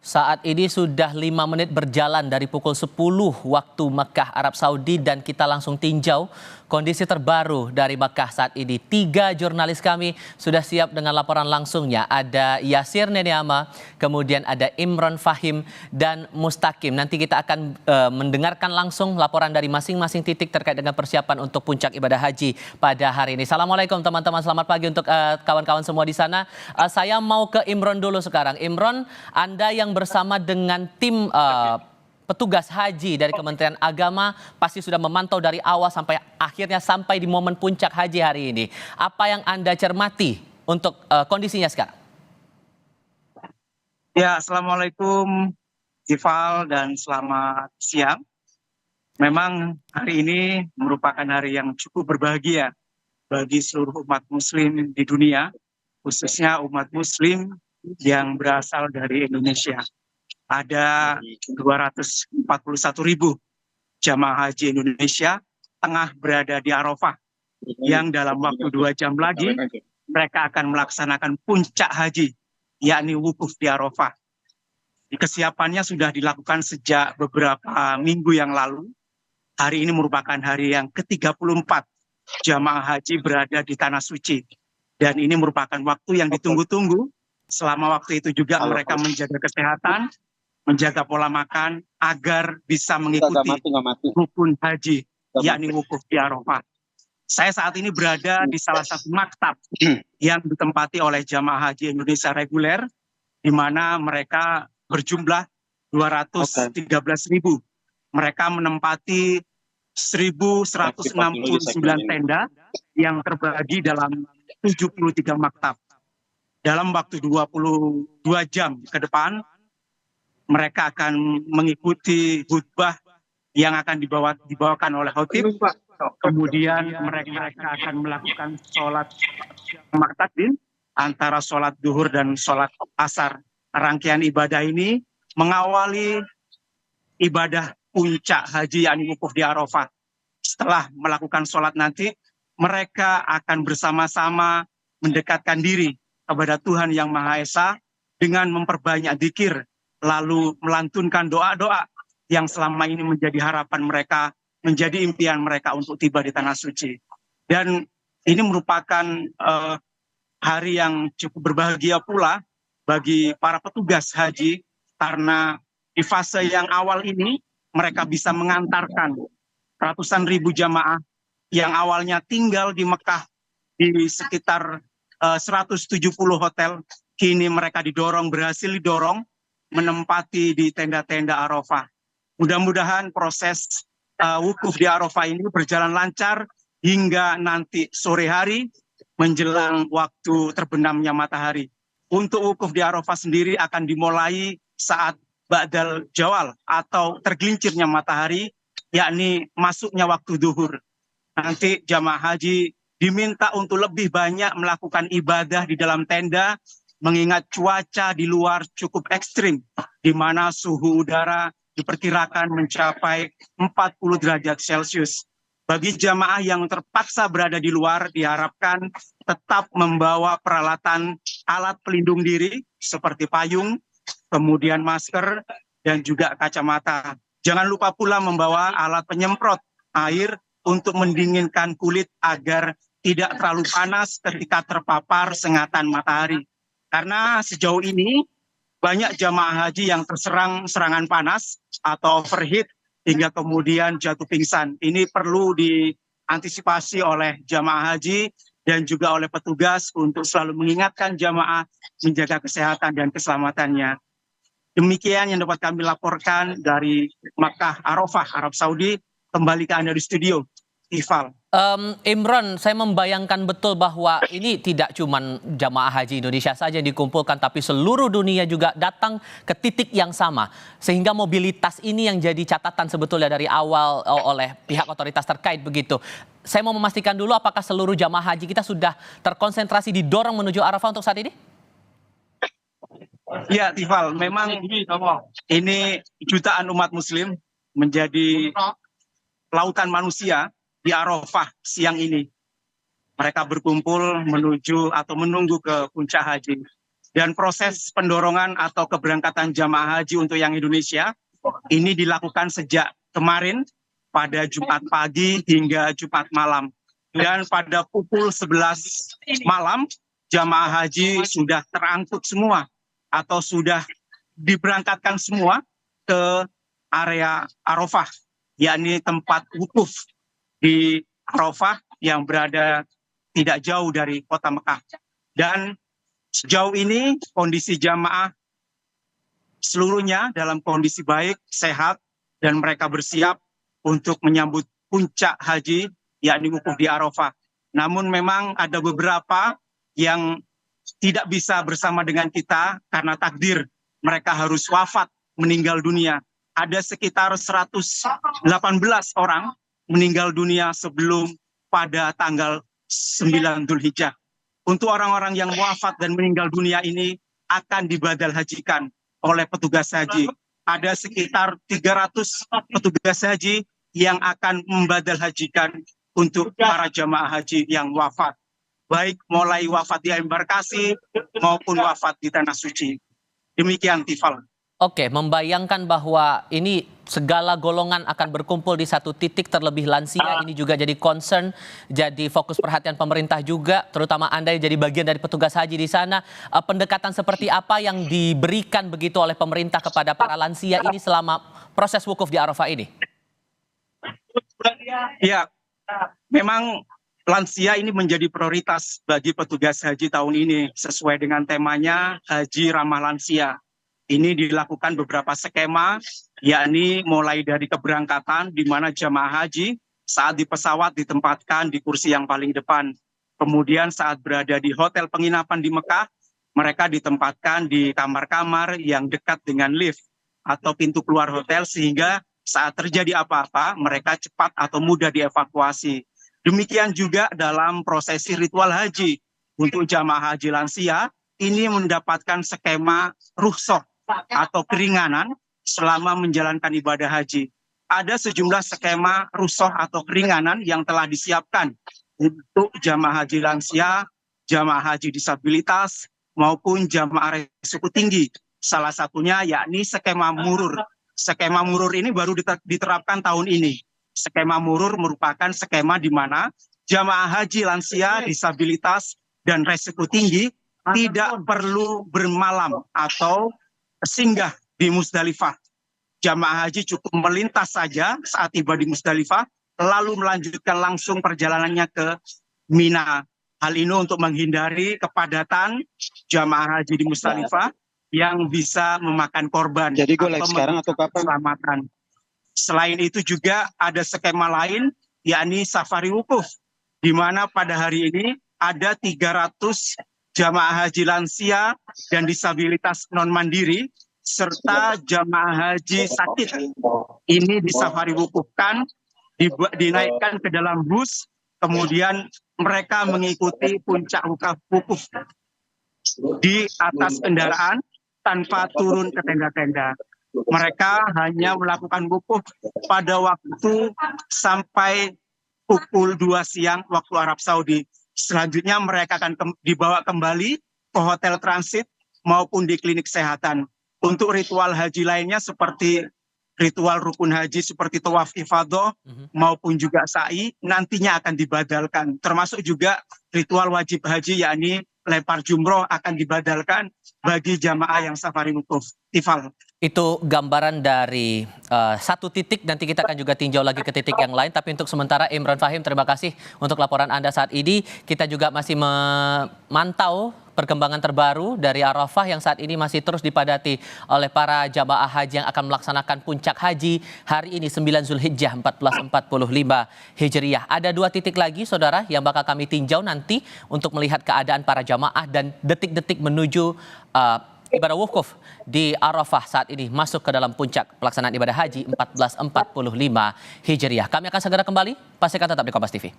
Saat ini sudah 5 menit berjalan dari pukul 10 waktu Mekah, Arab Saudi, dan kita langsung tinjau kondisi terbaru dari Mekah saat ini. 3 jurnalis kami sudah siap dengan laporan langsungnya. Ada Yasir Neniama, kemudian ada Imron Fahim, dan Mustaqim. Nanti kita akan mendengarkan langsung laporan dari masing-masing titik terkait dengan persiapan untuk puncak ibadah haji pada hari ini. Assalamualaikum teman-teman, selamat pagi untuk kawan-kawan semua di sana. Saya mau ke Imron dulu sekarang. Imron, Anda yang bersama dengan tim petugas haji dari Kementerian Agama pasti sudah memantau dari awal sampai akhirnya sampai di momen puncak haji hari ini. Apa yang Anda cermati untuk kondisinya sekarang? Ya, Assalamualaikum Tifal dan selamat siang. Memang hari ini merupakan hari yang cukup berbahagia bagi seluruh umat muslim di dunia, khususnya umat muslim yang berasal dari Indonesia. Ada 241.000 jamaah haji Indonesia tengah berada di Arafah, yang dalam waktu 2 jam lagi mereka akan melaksanakan puncak haji, yakni wukuf di Arafah. Kesiapannya sudah dilakukan sejak beberapa minggu yang lalu. Hari ini merupakan hari yang ke-34 jamaah haji berada di Tanah Suci. Dan ini merupakan waktu yang ditunggu-tunggu. Selama waktu itu juga mereka menjaga kesehatan, menjaga pola makan, agar bisa mengikuti rukun haji, yakni wukuf di Arafah. Saya saat ini berada di salah satu maktab yang ditempati oleh jamaah haji Indonesia reguler, di mana mereka berjumlah 213.000. Mereka menempati 1.169 tenda yang terbagi dalam 73 maktab. Dalam waktu 22 jam ke depan, mereka akan mengikuti khutbah yang akan dibawakan oleh khotib. Kemudian mereka akan melakukan sholat maktabin antara sholat duhur dan sholat asar. Rangkaian ibadah ini mengawali ibadah puncak haji yakni wukuf di Arafah. Setelah melakukan sholat nanti, mereka akan bersama-sama mendekatkan diri kepada Tuhan Yang Maha Esa dengan memperbanyak dzikir, lalu melantunkan doa-doa yang selama ini menjadi harapan mereka, menjadi impian mereka untuk tiba di Tanah Suci. Dan ini merupakan hari yang cukup berbahagia pula bagi para petugas haji, karena di fase yang awal ini mereka bisa mengantarkan ratusan ribu jamaah yang awalnya tinggal di Mekah di sekitar 170 hotel, kini mereka berhasil didorong menempati di tenda-tenda Arafah. Mudah-mudahan proses wukuf di Arafah ini berjalan lancar hingga nanti sore hari menjelang waktu terbenamnya matahari. Untuk wukuf di Arafah sendiri akan dimulai saat ba'dal jawal atau tergelincirnya matahari, yakni masuknya waktu duhur. Nanti jamaah haji diminta untuk lebih banyak melakukan ibadah di dalam tenda, mengingat cuaca di luar cukup ekstrim, di mana suhu udara diperkirakan mencapai 40 derajat Celcius. Bagi jamaah yang terpaksa berada di luar, diharapkan tetap membawa peralatan alat pelindung diri seperti payung, kemudian masker, dan juga kacamata. Jangan lupa pula membawa alat penyemprot air untuk mendinginkan kulit agar tidak terlalu panas ketika terpapar sengatan matahari. Karena sejauh ini banyak jamaah haji yang terserang serangan panas atau overheat hingga kemudian jatuh pingsan. Ini perlu diantisipasi oleh jamaah haji dan juga oleh petugas untuk selalu mengingatkan jamaah menjaga kesehatan dan keselamatannya. Demikian yang dapat kami laporkan dari Makkah Arafah, Arab Saudi. Kembali ke Anda di studio, Ifal. Imron, saya membayangkan betul bahwa ini tidak cuma jamaah haji Indonesia saja yang dikumpulkan, tapi seluruh dunia juga datang ke titik yang sama. Sehingga mobilitas ini yang jadi catatan sebetulnya dari awal oleh pihak otoritas terkait begitu. Saya mau memastikan dulu apakah seluruh jamaah haji kita sudah terkonsentrasi didorong menuju Arafah untuk saat ini? Ya, Tifal, memang ini jutaan umat muslim menjadi lautan manusia di Arafah siang ini. Mereka berkumpul menuju atau menunggu ke puncak haji. Dan proses pendorongan atau keberangkatan jamaah haji untuk yang Indonesia ini dilakukan sejak kemarin pada Jumat pagi hingga Jumat malam. Dan pada pukul 11 malam jamaah haji sudah terangkut semua atau sudah diberangkatkan semua ke area Arafah, yakni tempat wukuf di Arafah yang berada tidak jauh dari kota Mekah. Dan sejauh ini kondisi jamaah seluruhnya dalam kondisi baik, sehat, dan mereka bersiap untuk menyambut puncak haji, yakni wukuf di Arafah. Namun memang ada beberapa yang tidak bisa bersama dengan kita karena takdir mereka harus wafat, meninggal dunia. Ada sekitar 118 orang meninggal dunia sebelum pada tanggal 9 Dzulhijjah. Untuk orang-orang yang wafat dan meninggal dunia ini akan dibadal hajikan oleh petugas haji. Ada sekitar 300 petugas haji yang akan membadal hajikan untuk para jamaah haji yang wafat. Baik mulai wafat di embarkasi maupun wafat di Tanah Suci. Demikian, Tifal. Oke, membayangkan bahwa ini segala golongan akan berkumpul di satu titik, terlebih lansia, ini juga jadi concern, jadi fokus perhatian pemerintah juga, terutama Anda yang jadi bagian dari petugas haji di sana. Pendekatan seperti apa yang diberikan begitu oleh pemerintah kepada para lansia ini selama proses wukuf di Arafah ini? Ya, memang lansia ini menjadi prioritas bagi petugas haji tahun ini sesuai dengan temanya Haji Ramah Lansia. Ini dilakukan beberapa skema, yakni mulai dari keberangkatan di mana jamaah haji saat di pesawat ditempatkan di kursi yang paling depan. Kemudian saat berada di hotel penginapan di Mekah, mereka ditempatkan di kamar-kamar yang dekat dengan lift atau pintu keluar hotel sehingga saat terjadi apa-apa mereka cepat atau mudah dievakuasi. Demikian juga dalam prosesi ritual haji untuk jamaah haji lansia ini mendapatkan skema rukhsah atau keringanan selama menjalankan ibadah haji. Ada sejumlah skema rukhsah atau keringanan yang telah disiapkan untuk jamaah haji lansia, jamaah haji disabilitas, maupun jamaah resiko tinggi. Salah satunya yakni skema murur. Skema murur ini baru diterapkan tahun ini. Skema murur merupakan skema di mana jamaah haji lansia, disabilitas, dan resiko tinggi tidak perlu bermalam atau singgah di Musdalifah. Jamaah haji cukup melintas saja saat tiba di Musdalifah, lalu melanjutkan langsung perjalanannya ke Mina. Hal ini untuk menghindari kepadatan jamaah haji di Musdalifah yang bisa memakan korban. Jadi gue live sekarang atau kapan? Keselamatan. Selain itu juga ada skema lain, yakni safari wukuf, di mana pada hari ini ada 300 jamaah haji lansia dan disabilitas non-mandiri, serta jamaah haji sakit. Ini disafari wukufkan, dinaikkan ke dalam bus, kemudian mereka mengikuti puncak wukuf di atas kendaraan tanpa turun ke tenda-tenda. Mereka hanya melakukan wukuf pada waktu sampai pukul 2 siang waktu Arab Saudi. Selanjutnya mereka akan dibawa kembali ke hotel transit maupun di klinik kesehatan. Untuk ritual haji lainnya seperti ritual rukun haji seperti tawaf ifadah maupun juga sa'i nantinya akan dibadalkan. Termasuk juga ritual wajib haji yakni lempar jumroh akan dibadalkan bagi jamaah yang safari wukuf. Tifal. Itu gambaran dari satu titik, nanti kita akan juga tinjau lagi ke titik yang lain. Tapi untuk sementara Imran Fahim, terima kasih untuk laporan Anda saat ini. Kita juga masih memantau perkembangan terbaru dari Arafah yang saat ini masih terus dipadati oleh para jamaah haji yang akan melaksanakan puncak haji hari ini 9 Zulhijjah 1445 Hijriah. Ada 2 titik lagi saudara yang bakal kami tinjau nanti untuk melihat keadaan para jamaah dan detik-detik menuju ibadah wukuf di Arafah saat ini masuk ke dalam puncak pelaksanaan ibadah haji 1445 Hijriah. Kami akan segera kembali, pastikan tetap di Kompas TV.